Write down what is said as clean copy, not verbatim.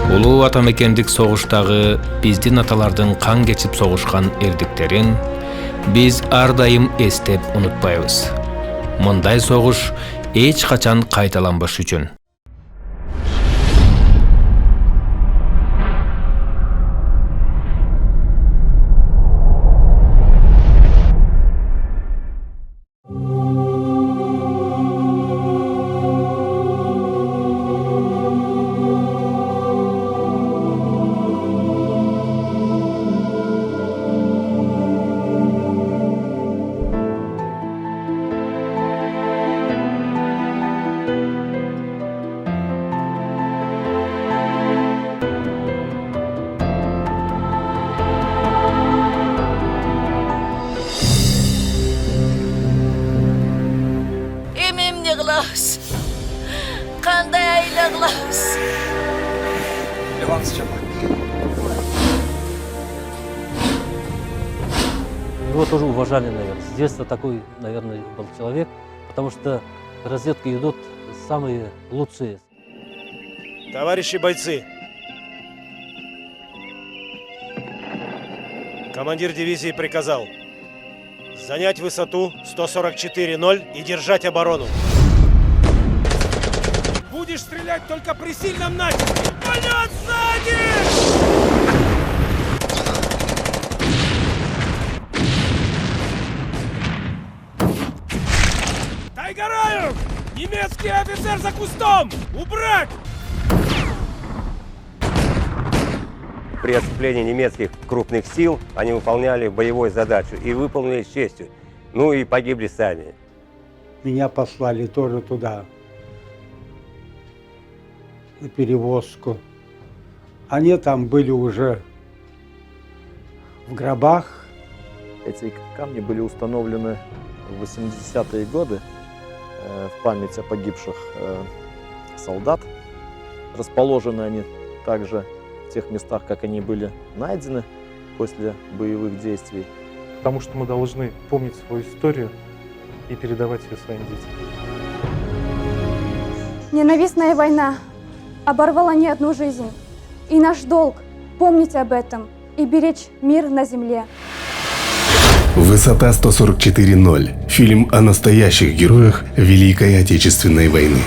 Улуу атамекендик согуштагы биздин аталардын кан кечип согушкан эрдиктерин биз ар дайым эстеп унутпайбыз. Мындай согуш эч качан кайталанбаш үчүн. Кандай айлаглас. Иван Степанович. Его тоже уважали, наверное. С детства такой, наверное, был человек, потому что в разведку идут самые лучшие. Товарищи бойцы, командир дивизии приказал занять высоту 144,0 и держать оборону. Будешь стрелять только при сильном натиске! Полет сзади! Тайгараев! Немецкий офицер за кустом! Убрать! При отступлении немецких крупных сил они выполняли боевую задачу и выполнили с честью. Ну и погибли сами. Меня послали тоже туда, на перевозку. Они там были уже в гробах. Эти камни были установлены в 80-е годы в память о погибших солдат. Расположены они также в тех местах, как они были найдены после боевых действий. Потому что мы должны помнить свою историю и передавать ее своим детям. Ненавистная война оборвала не одну жизнь. И наш долг помнить об этом и беречь мир на земле. Высота 144,0. Фильм о настоящих героях Великой Отечественной войны.